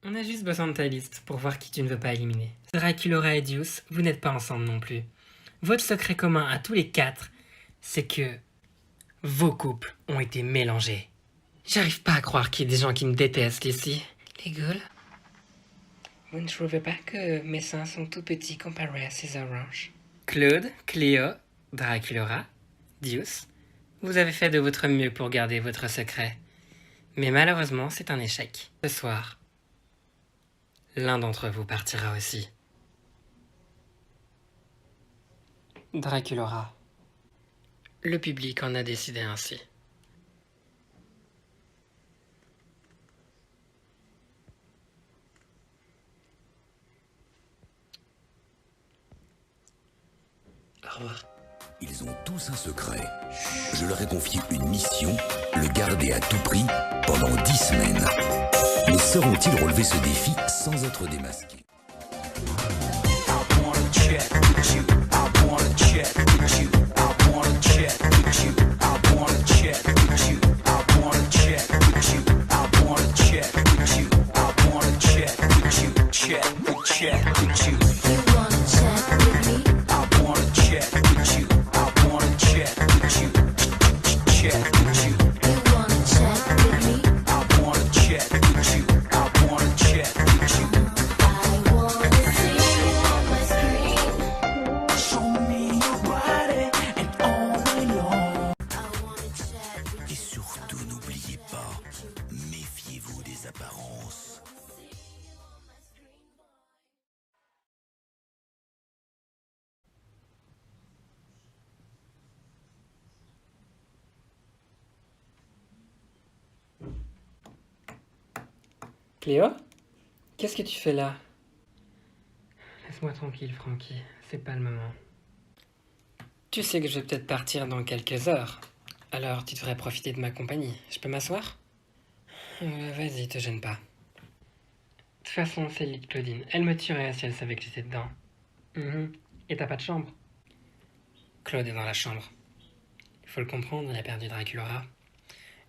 On a juste besoin de ta liste pour voir qui tu ne veux pas éliminer. Draculaura et Deuce, vous n'êtes pas ensemble non plus. Votre secret commun à tous les quatre, c'est que vos couples ont été mélangés. J'arrive pas à croire qu'il y ait des gens qui me détestent ici. Les ghouls. Vous ne trouvez pas que mes seins sont tout petits comparés à ces oranges? Claude, Cléo, Draculaura, Deuce, vous avez fait de votre mieux pour garder votre secret. Mais malheureusement, c'est un échec. Ce soir, l'un d'entre vous partira aussi. Draculaura. Le public en a décidé ainsi. Au revoir. Ils ont tous un secret. Je leur ai confié une mission, le garder à tout prix pendant 10 semaines. Mais sauront-ils relever ce défi sans être démasqués? Et surtout, n'oubliez pas, méfiez-vous des apparences. Cléo? Qu'est-ce que tu fais là? Laisse-moi tranquille, Frankie. C'est pas le moment. Tu sais que je vais peut-être partir dans quelques heures. Alors tu devrais profiter de ma compagnie. Je peux m'asseoir? Vas-y, te gêne pas. De toute façon, c'est le lit de Claudine. Elle me tuerait si elle savait que j'étais dedans. Et t'as pas de chambre? Claude est dans la chambre. Il faut le comprendre, il a perdu Draculaura.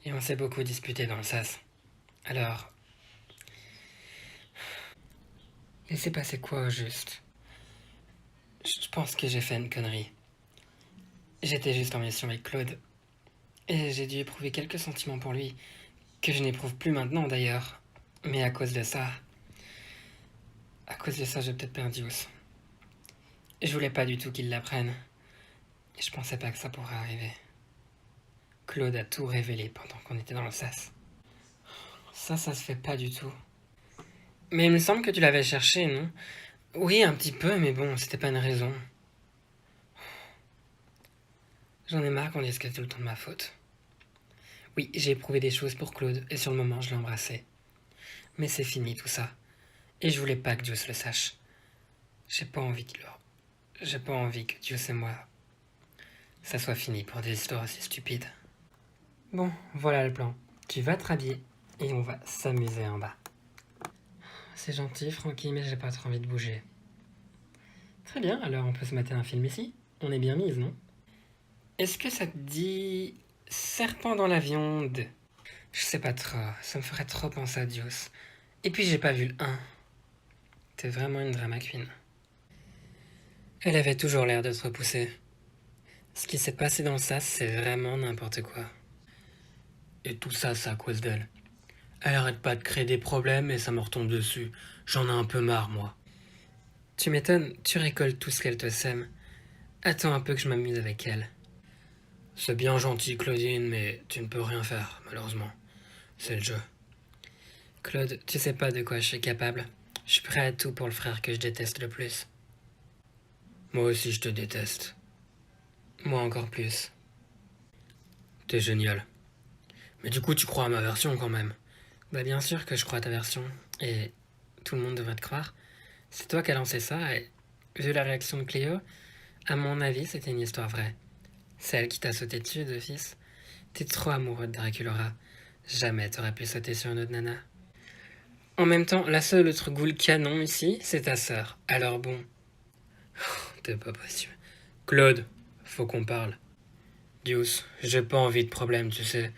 Et on s'est beaucoup disputé dans le sas. Alors... Il s'est passé quoi au juste? Je pense que j'ai fait une connerie. J'étais juste en mission avec Claude. Et j'ai dû éprouver quelques sentiments pour lui, que je n'éprouve plus maintenant d'ailleurs. Mais à cause de ça... j'ai peut-être perdu Deuce. Je voulais pas du tout qu'il l'apprenne. Et je pensais pas que ça pourrait arriver. Claude a tout révélé pendant qu'on était dans le sas. Ça se fait pas du tout. Mais il me semble que tu l'avais cherché, non? Oui, un petit peu, mais bon, c'était pas une raison. J'en ai marre qu'on dise que c'est tout le temps de ma faute. Oui, j'ai éprouvé des choses pour Claude, et sur le moment, je l'ai embrassé. Mais c'est fini tout ça. Et je voulais pas que Deuce le sache. J'ai pas envie que Deuce et moi, ça soit fini pour des histoires aussi stupides. Bon, voilà le plan. Tu vas te rhabiller, et on va s'amuser en bas. C'est gentil, Frankie, mais j'ai pas trop envie de bouger. Très bien, alors on peut se mater un film ici? On est bien mise, non? Est-ce que ça te dit... Serpent dans l'avion 2? Je sais pas trop, ça me ferait trop penser à Deuce. Et puis j'ai pas vu le 1. T'es vraiment une drama queen. Elle avait toujours l'air de te repousser. Ce qui s'est passé dans le sas, c'est vraiment n'importe quoi. Et tout ça, c'est à cause d'elle. Elle arrête pas de créer des problèmes et ça me retombe dessus. J'en ai un peu marre, moi. Tu m'étonnes, tu récoltes tout ce qu'elle te sème. Attends un peu que je m'amuse avec elle. C'est bien gentil, Claudine, mais tu ne peux rien faire, malheureusement. C'est le jeu. Claude, tu sais pas de quoi je suis capable. Je suis prêt à tout pour le frère que je déteste le plus. Moi aussi, je te déteste. Moi encore plus. T'es génial. Mais du coup, tu crois à ma version quand même. Bah bien sûr que je crois à ta version. Et tout le monde devrait te croire. C'est toi qui as lancé ça et, vu la réaction de Cléo, à mon avis, c'était une histoire vraie. Celle qui t'a sauté dessus d'office. T'es trop amoureux de Draculaura. Jamais t'aurais pu sauter sur une autre nana. En même temps, la seule autre goule canon ici, c'est ta sœur. Alors bon... T'es pas possible. Claude, faut qu'on parle. Deuce, j'ai pas envie de problème, tu sais.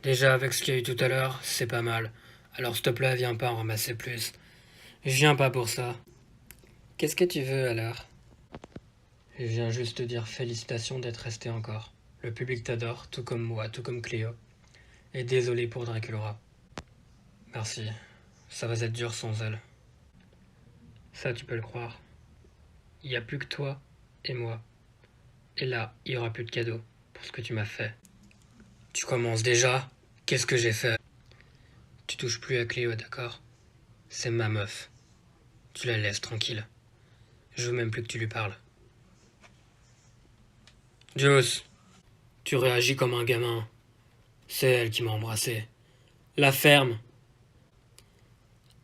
Déjà, avec ce qu'il y a eu tout à l'heure, c'est pas mal. Alors s'il te plaît, viens pas en ramasser plus. Je viens pas pour ça. Qu'est-ce que tu veux alors? Je viens juste te dire félicitations d'être resté encore. Le public t'adore, tout comme moi, tout comme Cléo. Et désolé pour Draculaura. Merci. Ça va être dur sans elle. Ça, tu peux le croire. Il n'y a plus que toi et moi. Et là, il n'y aura plus de cadeaux pour ce que tu m'as fait. Tu commences déjà? Qu'est-ce que j'ai fait? Tu touches plus à Cléo, d'accord? C'est ma meuf. Tu la laisses tranquille. Je veux même plus que tu lui parles. Juice, tu réagis comme un gamin. C'est elle qui m'a embrassé. La ferme.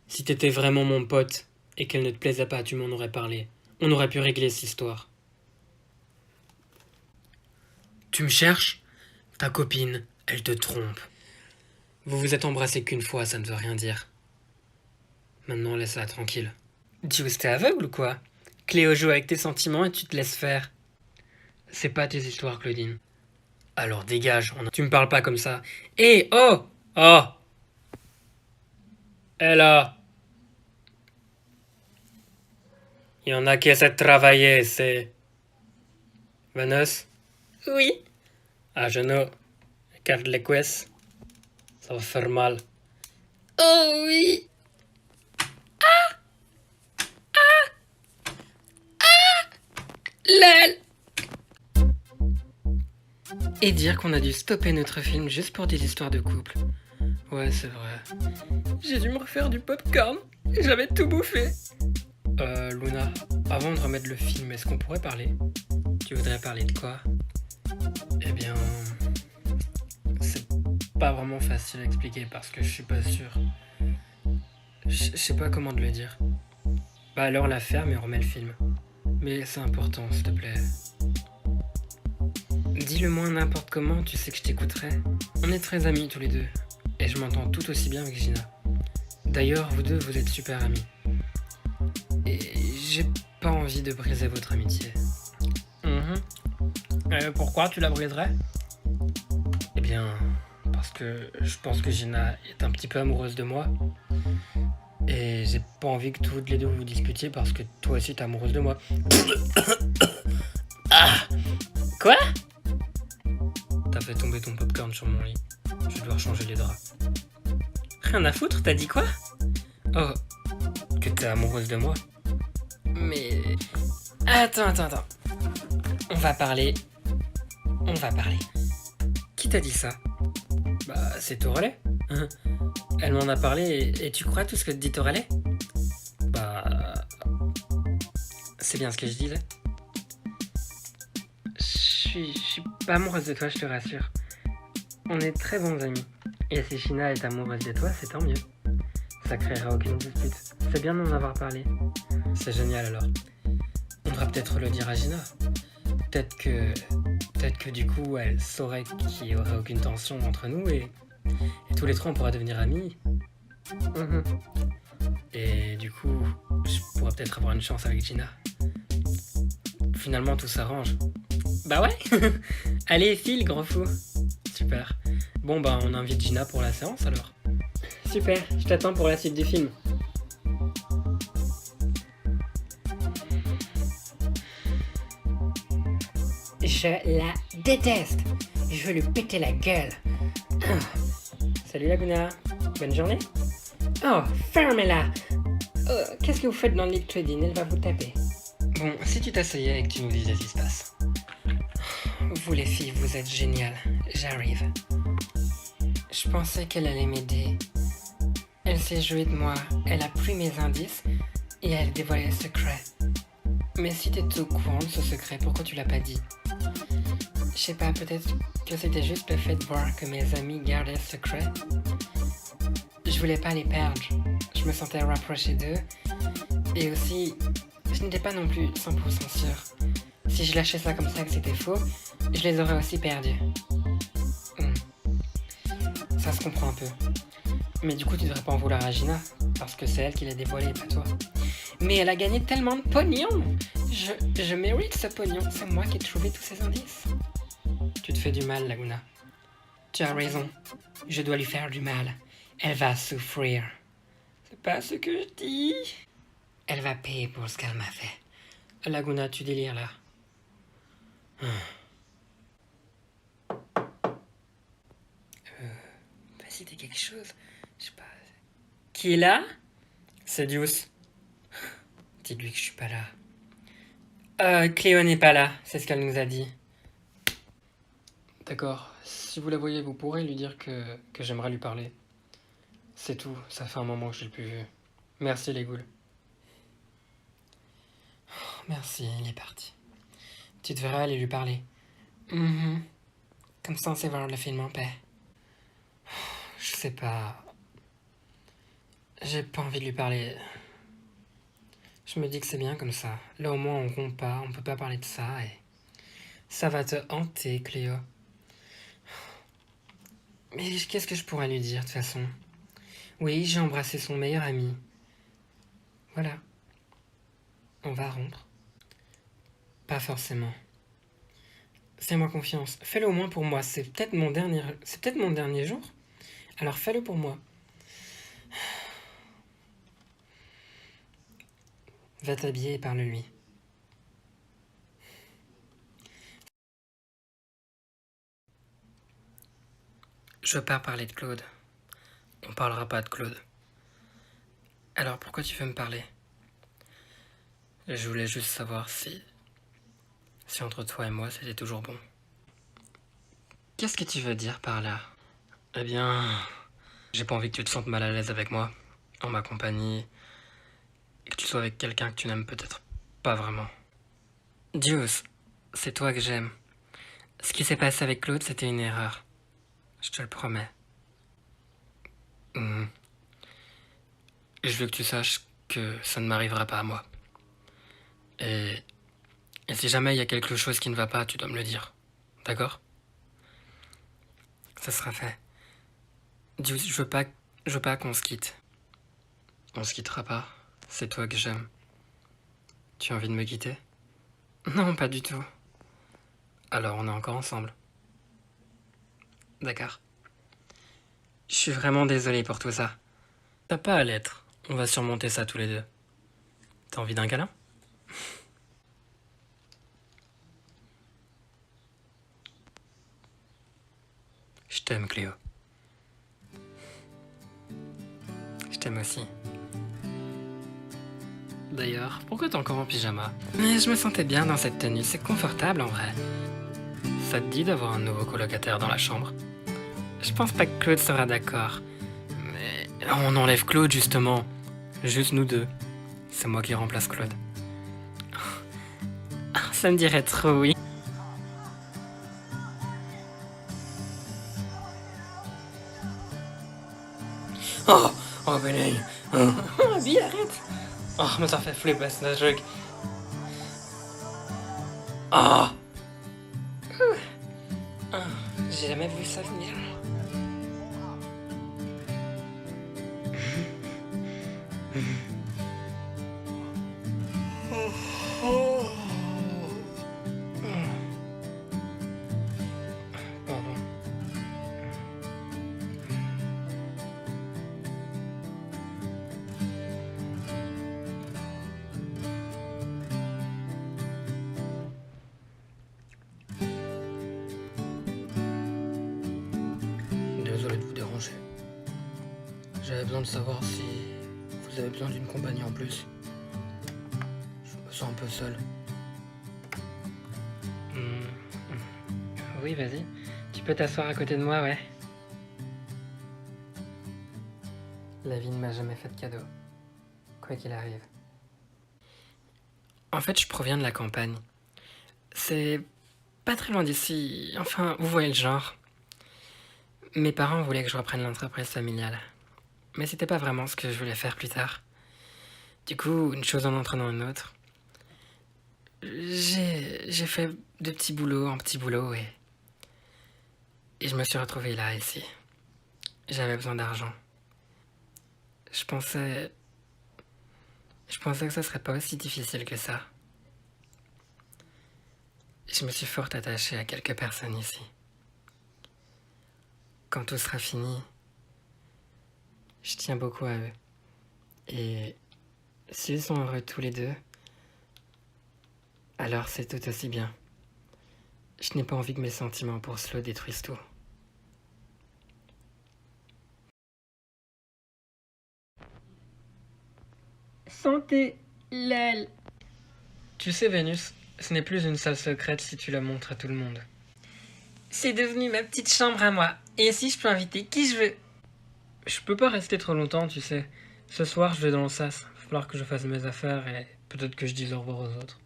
Si t'étais vraiment mon pote et qu'elle ne te plaisait pas, tu m'en aurais parlé. On aurait pu régler cette histoire. Tu me cherches? Ta copine, elle te trompe. Vous vous êtes embrassé qu'une fois, ça ne veut rien dire. Maintenant, laisse-la tranquille. Juice, t'es aveugle ou quoi? Cléo joue avec tes sentiments et tu te laisses faire. C'est pas tes histoires, Claudine. Alors dégage, tu me parles pas comme ça. Hé, oh! Oh! Hé là! Il y en a qui essaient de travailler, c'est... Vanessa? Oui? À genoux. Garde les cuisses. Ça va faire mal. Oh oui! Lel! Et dire qu'on a dû stopper notre film juste pour des histoires de couple. Ouais, c'est vrai. J'ai dû me refaire du popcorn. J'avais tout bouffé. Luna, avant de remettre le film, est-ce qu'on pourrait parler? Tu voudrais parler de quoi? Eh bien... C'est pas vraiment facile à expliquer parce que je suis pas sûr. Je sais pas comment te le dire. Bah alors la ferme et on remet le film. Mais c'est important, s'il te plaît. Dis-le-moi n'importe comment, tu sais que je t'écouterai. On est très amis tous les deux. Et je m'entends tout aussi bien avec Gina. D'ailleurs, vous deux, vous êtes super amis. Et j'ai pas envie de briser votre amitié. Pourquoi tu la briserais? Eh bien, parce que je pense que Gina est un petit peu amoureuse de moi. Et j'ai pas envie que toutes les deux vous disputiez parce que toi aussi t'es amoureuse de moi. Ah! Quoi? T'as fait tomber ton popcorn sur mon lit. Je vais devoir changer les draps. Rien à foutre, t'as dit quoi? Oh, que t'es amoureuse de moi? Mais... Attends. On va parler. Qui t'a dit ça? Bah, c'est Torellet. Elle m'en a parlé et tu crois tout ce que te dit Torellet? Bah... C'est bien ce que je disais. Je suis pas amoureuse de toi, je te rassure. On est très bons amis. Et si Gina est amoureuse de toi, c'est tant mieux. Ça créera aucune dispute. C'est bien d'en avoir parlé. C'est génial alors. On devra peut-être le dire à Gina. Peut-être que du coup, elle saurait qu'il n'y aurait aucune tension entre nous et tous les trois, on pourra devenir amis. Et du coup, je pourrais peut-être avoir une chance avec Gina. Finalement, tout s'arrange. Bah ouais. Allez, file, gros fou. Super. Bon, bah, on invite Gina pour la séance, alors. Super, je t'attends pour la suite du film. Je la déteste. Je veux lui péter la gueule. Salut Laguna. Bonne journée. Oh, fermez-la. Qu'est-ce que vous faites dans le lit de Claudine? Elle va vous taper. Bon, si tu t'asseyais et que tu nous disais ce qui se passe. Vous les filles, vous êtes géniales. J'arrive. Je pensais qu'elle allait m'aider. Elle s'est jouée de moi, elle a pris mes indices et elle dévoilait le secret. Mais si t'étais au courant de ce secret, pourquoi tu l'as pas dit? Je sais pas, peut-être que c'était juste le fait de voir que mes amis gardaient le secret. Je voulais pas les perdre. Je me sentais rapprochée d'eux. Et aussi, je n'étais pas non plus 100% sûre. Si je lâchais ça comme ça que c'était faux, je les aurais aussi perdus. Ça se comprend un peu. Mais du coup, tu devrais pas en vouloir à Gina, parce que c'est elle qui l'a dévoilé, pas toi. Mais elle a gagné tellement de pognon. Je mérite ce pognon. C'est moi qui ai trouvé tous ces indices. Tu te fais du mal, Laguna. Tu as raison. Je dois lui faire du mal. Elle va souffrir. C'est pas ce que je dis. Elle va payer pour ce qu'elle m'a fait. Laguna, tu délires là. Vas-y, dis quelque chose. Je sais pas. Qui est là? C'est Deuce. Dis-lui que je suis pas là. Cléo n'est pas là, c'est ce qu'elle nous a dit. D'accord. Si vous la voyez, vous pourrez lui dire que j'aimerais lui parler. C'est tout, ça fait un moment que je l'ai plus vu. Merci les ghouls. Merci, il est parti. Tu devrais aller lui parler. Mhm. Comme ça, on sait voir le film en paix. Je sais pas. J'ai pas envie de lui parler. Je me dis que c'est bien comme ça. Là, au moins, on rompt pas, on peut pas parler de ça et... Ça va te hanter, Cléo. Mais qu'est-ce que je pourrais lui dire, de toute façon? Oui, j'ai embrassé son meilleur ami. Voilà. On va rompre. Pas forcément. Fais-moi confiance. Fais-le au moins pour moi. C'est peut-être mon dernier jour. Alors fais-le pour moi. Va t'habiller et parle-lui. Je veux pas parler de Claude. On parlera pas de Claude. Alors pourquoi tu veux me parler? Je voulais juste savoir si entre toi et moi c'était toujours bon. Qu'est-ce que tu veux dire par là? Eh bien, j'ai pas envie que tu te sentes mal à l'aise avec moi, en ma compagnie, et que tu sois avec quelqu'un que tu n'aimes peut-être pas vraiment. Deuce, c'est toi que j'aime. Ce qui s'est passé avec Claude, c'était une erreur. Je te le promets. Je veux que tu saches que ça ne m'arrivera pas à moi. Et si jamais il y a quelque chose qui ne va pas, tu dois me le dire. D'accord? Ça sera fait. Deuce, je veux pas qu'on se quitte. On se quittera pas. C'est toi que j'aime. Tu as envie de me quitter? Non, pas du tout. Alors on est encore ensemble. D'accord. Je suis vraiment désolé pour tout ça. T'as pas à l'être. On va surmonter ça tous les deux. T'as envie d'un câlin? Je t'aime, Cléo. Je t'aime aussi. D'ailleurs, pourquoi t'es encore en pyjama? Mais je me sentais bien dans cette tenue, c'est confortable en vrai. Ça te dit d'avoir un nouveau colocataire dans la chambre? Je pense pas que Claude sera d'accord. Mais on enlève Claude justement. Juste nous deux. C'est moi qui remplace Claude. Ça me dirait trop, oui. Oh, Béné. Dis, arrête. Oh, mais ça fait flipper ce truc. Ah. J'ai jamais vu ça venir. Pardon. Désolé de vous déranger. J'avais besoin de savoir si vous avez besoin d'une compagnie en plus. Je me sens un peu seul. Oui, vas-y. Tu peux t'asseoir à côté de moi, ouais. La vie ne m'a jamais fait de cadeau. Quoi qu'il arrive. En fait, je proviens de la campagne. C'est pas très loin d'ici. Enfin, vous voyez le genre. Mes parents voulaient que je reprenne l'entreprise familiale. Mais c'était pas vraiment ce que je voulais faire plus tard. Du coup, une chose en entraînant une autre. J'ai fait de petits boulots en petits boulots et je me suis retrouvé là, ici. J'avais besoin d'argent. Je pensais que ce serait pas aussi difficile que ça. Je me suis fort attaché à quelques personnes ici. Quand tout sera fini, Je tiens beaucoup à eux. Et s'ils sont heureux tous les deux, alors c'est tout aussi bien. Je n'ai pas envie que mes sentiments pour Slow détruisent tout. Santé, lol. Tu sais, Vénus, ce n'est plus une salle secrète si tu la montres à tout le monde. C'est devenu ma petite chambre à moi. Et ici, je peux inviter qui je veux. Je peux pas rester trop longtemps, tu sais. Ce soir, je vais dans le sas. Il va falloir que je fasse mes affaires et peut-être que je dise au revoir aux autres.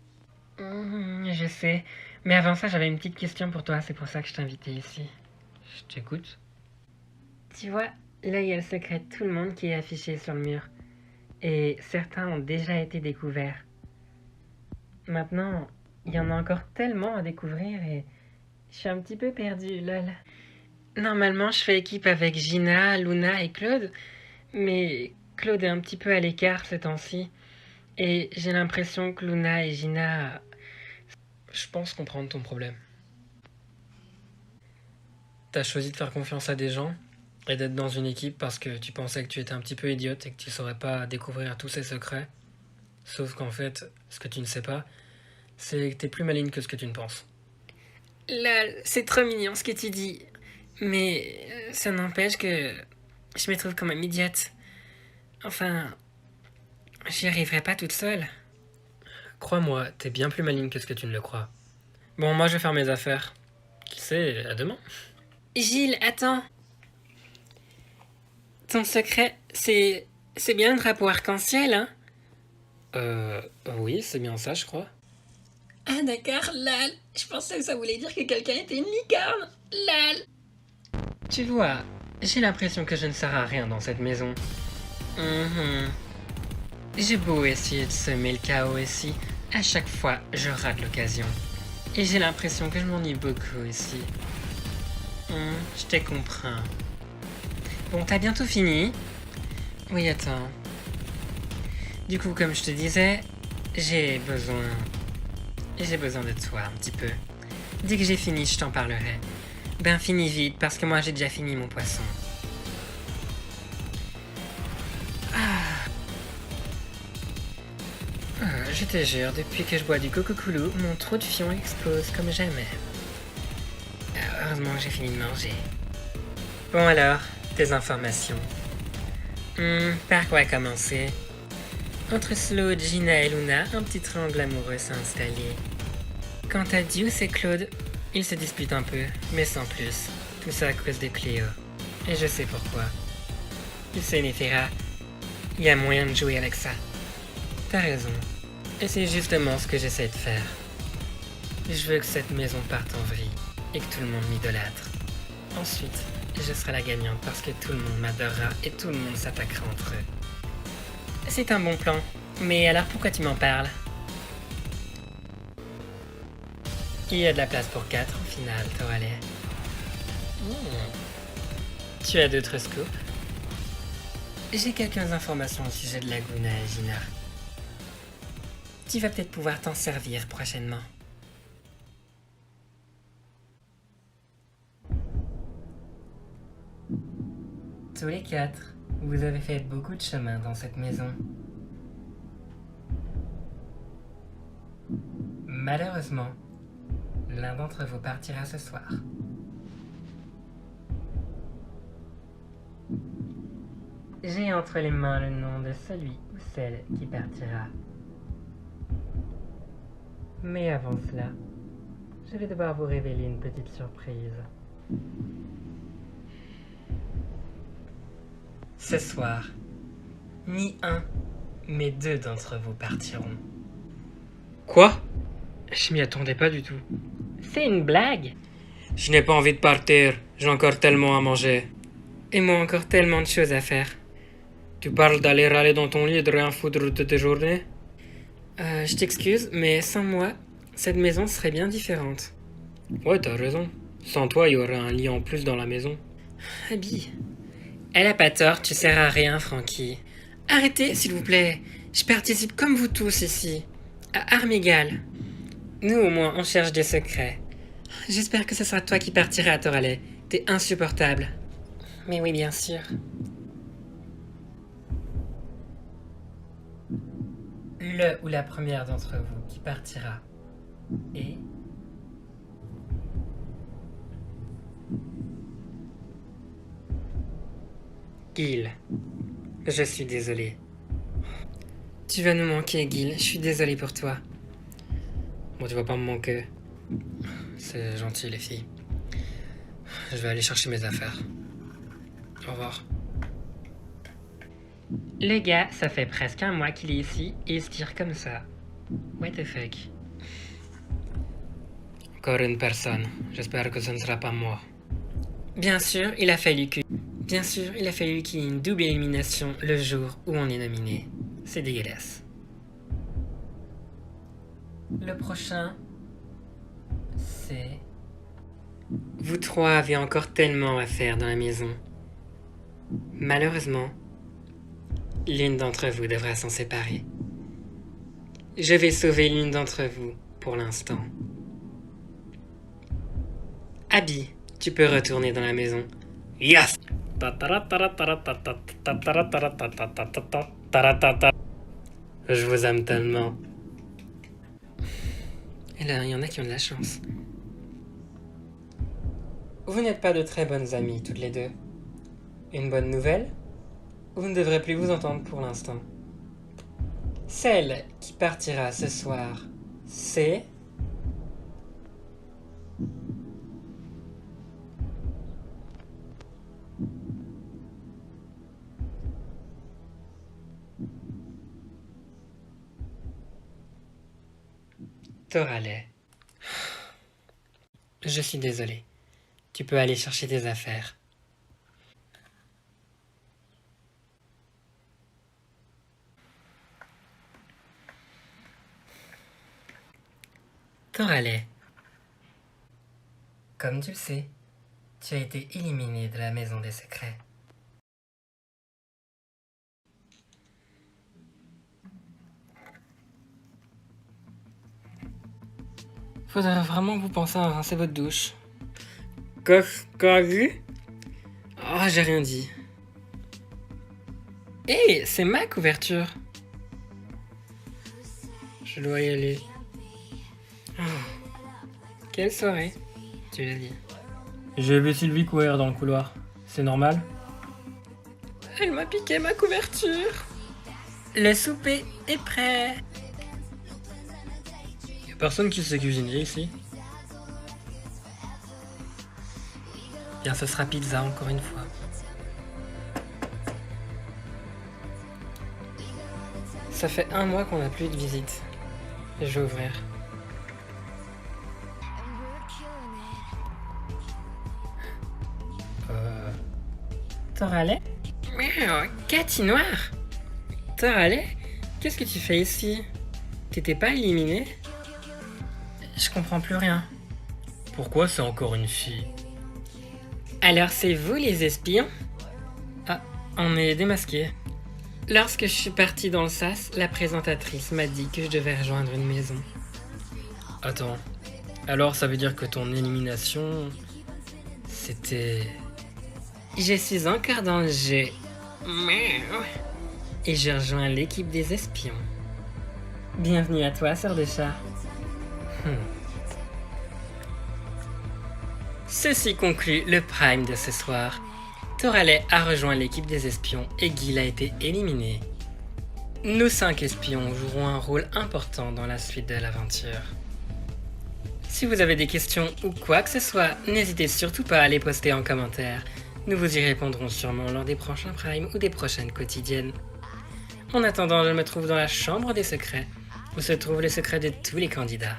Je sais. Mais avant ça, j'avais une petite question pour toi. C'est pour ça que je t'ai invité ici. Je t'écoute. Tu vois, là, il y a le secret de tout le monde qui est affiché sur le mur. Et certains ont déjà été découverts. Maintenant, il y en a encore tellement à découvrir et je suis un petit peu perdue, lol. Normalement, je fais équipe avec Gina, Luna et Claude, mais Claude est un petit peu à l'écart ces temps-ci. Et j'ai l'impression que Luna et Gina... Je pense comprendre ton problème. T'as choisi de faire confiance à des gens et d'être dans une équipe parce que tu pensais que tu étais un petit peu idiote et que tu saurais pas découvrir tous ces secrets. Sauf qu'en fait, ce que tu ne sais pas, c'est que t'es plus maligne que ce que tu ne penses. Lol, c'est trop mignon ce que tu dis. Mais ça n'empêche que je me trouve quand même idiote. Enfin, j'y arriverai pas toute seule. Crois-moi, t'es bien plus maligne que ce que tu ne le crois. Bon, moi je vais faire mes affaires. Qui sait, à demain. Gilles, attends. Ton secret, c'est bien le drapeau arc-en-ciel, hein? Oui, c'est bien ça, je crois. Ah d'accord, lol. Je pensais que ça voulait dire que quelqu'un était une licorne. Lol. Tu vois, j'ai l'impression que je ne sers à rien dans cette maison. J'ai beau essayer de semer le chaos ici, à chaque fois je rate l'occasion. Et j'ai l'impression que je m'ennuie beaucoup ici. Je te comprends. Bon, t'as bientôt fini? Oui, attends. Du coup, comme je te disais, j'ai besoin de toi un petit peu. Dès que j'ai fini, je t'en parlerai. Ben, finis vite, parce que moi j'ai déjà fini mon poisson. Je te jure, depuis que je bois du coco-coulou, mon trou de fion explose comme jamais. Heureusement que j'ai fini de manger. Bon alors, tes informations. Par quoi commencer? Entre Slow, Gina et Luna, un petit triangle amoureux s'est installé. Quant à Deuce et Claude, ils se disputent un peu, mais sans plus. Tout ça à cause de Cléo. Et je sais pourquoi. Tu sais, Néphira, il y a moyen de jouer avec ça. T'as raison. Et c'est justement ce que j'essaie de faire. Je veux que cette maison parte en vrille et que tout le monde m'idolâtre. Ensuite, je serai la gagnante parce que tout le monde m'adorera et tout le monde s'attaquera entre eux. C'est un bon plan. Mais alors pourquoi tu m'en parles? Il y a de la place pour 4 au final, Toralet. Tu as d'autres scoops? J'ai quelques informations au sujet de Laguna et Gina. Tu vas peut-être pouvoir t'en servir prochainement. Tous les 4, vous avez fait beaucoup de chemin dans cette maison. Malheureusement, l'un d'entre vous partira ce soir. J'ai entre les mains le nom de celui ou celle qui partira. Mais avant cela, je vais devoir vous révéler une petite surprise. Ce soir, ni un, mais 2 d'entre vous partiront. Quoi? Je m'y attendais pas du tout. C'est une blague? Je n'ai pas envie de partir, j'ai encore tellement à manger. Et moi encore tellement de choses à faire. Tu parles d'aller râler dans ton lit et de rien foutre de tes journées? Je t'excuse, mais sans moi, cette maison serait bien différente. Ouais, t'as raison. Sans toi, il y aurait un lit en plus dans la maison. Abby. Elle a pas tort, tu sers à rien, Frankie. Arrêtez, s'il vous plaît. Je participe comme vous tous ici. À armes égales. Nous, au moins, on cherche des secrets. J'espère que ce sera toi qui partiras à Toralet. T'es insupportable. Mais oui, bien sûr. Le ou la première d'entre vous qui partira est... Gil. Je suis désolé. Tu vas nous manquer, Gil. Je suis désolé pour toi. Bon, tu vas pas me manquer. C'est gentil, les filles. Je vais aller chercher mes affaires. Au revoir. Le gars, ça fait presque un mois qu'il est ici et il se tire comme ça. What the fuck? Encore une personne. J'espère que ce ne sera pas moi. Bien sûr, il a fallu qu'il y ait une double élimination le jour où on est nominé. C'est dégueulasse. Le prochain, c'est... Vous trois avez encore tellement à faire dans la maison. Malheureusement, l'une d'entre vous devra s'en séparer. Je vais sauver l'une d'entre vous pour l'instant. Abby, tu peux retourner dans la maison. Yes! Je vous aime tellement. Et là, il y en a qui ont de la chance. Vous n'êtes pas de très bonnes amies, toutes les deux. Une bonne nouvelle? Vous ne devrez plus vous entendre pour l'instant. Celle qui partira ce soir, c'est... Toralei. Je suis désolé. Tu peux aller chercher tes affaires. Toralei. Comme tu le sais, tu as été éliminé de la Maison des Secrets. Faudrait vraiment que vous pensiez à rincer votre douche. Quoi vu? Oh, j'ai rien dit. Hé, c'est ma couverture. Je dois y aller. Oh, quelle soirée, tu l'as dit. J'ai vu Sylvie courir dans le couloir. C'est normal? Elle m'a piqué ma couverture. Le souper est prêt. Y'a personne qui sait cuisiner ici. Bien, ce sera pizza encore une fois. Ça fait un mois qu'on n'a plus de visite. Et je vais ouvrir. Toralei? Cathy Noire? Toralei? Qu'est-ce que tu fais ici? T'étais pas éliminé? Je comprends plus rien. Pourquoi c'est encore une fille? Alors c'est vous les espions? Ah, on est démasqués. Lorsque je suis partie dans le sas, la présentatrice m'a dit que je devais rejoindre une maison. Attends. Alors ça veut dire que ton élimination... C'était... Je suis encore dans le jeu. Et je rejoins l'équipe des espions. Bienvenue à toi, sœur de chat. Ceci conclut le prime de ce soir. Toralei a rejoint l'équipe des espions et Gil a été éliminé. Nous 5 espions jouerons un rôle important dans la suite de l'aventure. Si vous avez des questions ou quoi que ce soit, n'hésitez surtout pas à les poster en commentaire. Nous vous y répondrons sûrement lors des prochains primes ou des prochaines quotidiennes. En attendant, je me trouve dans la chambre des secrets, où se trouvent les secrets de tous les candidats.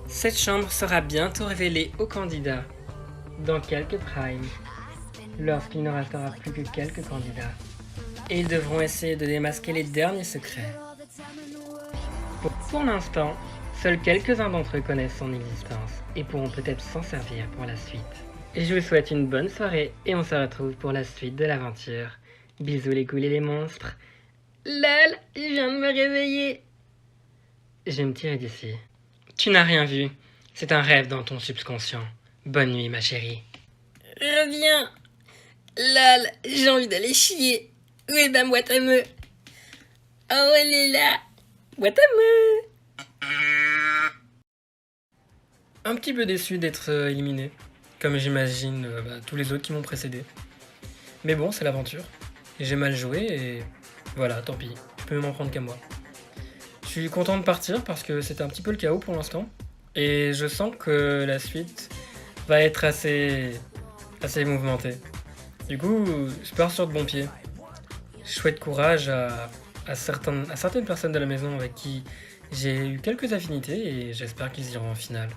Cette chambre sera bientôt révélée aux candidats, dans quelques primes, lorsqu'il ne restera plus que quelques candidats. Et ils devront essayer de démasquer les derniers secrets. Pour l'instant, seuls quelques-uns d'entre eux connaissent son existence et pourront peut-être s'en servir pour la suite. Je vous souhaite une bonne soirée et on se retrouve pour la suite de l'aventure. Bisous les ghouls et les monstres. Lol, je viens de me réveiller. Je vais me tirer d'ici. Tu n'as rien vu. C'est un rêve dans ton subconscient. Bonne nuit ma chérie. Reviens. Lol, j'ai envie d'aller chier. Où est ma boîte à meux? Oh, elle est là. Watame. Un petit peu déçu d'être éliminé, comme j'imagine tous les autres qui m'ont précédé. Mais bon, c'est l'aventure. Et j'ai mal joué et voilà, tant pis. Je peux m'en prendre qu'à moi. Je suis content de partir parce que c'était un petit peu le chaos pour l'instant. Et je sens que la suite va être assez mouvementée. Du coup, je pars sur de bons pieds. Je souhaite courage à certaines personnes de la maison avec qui j'ai eu quelques affinités et j'espère qu'ils iront en finale.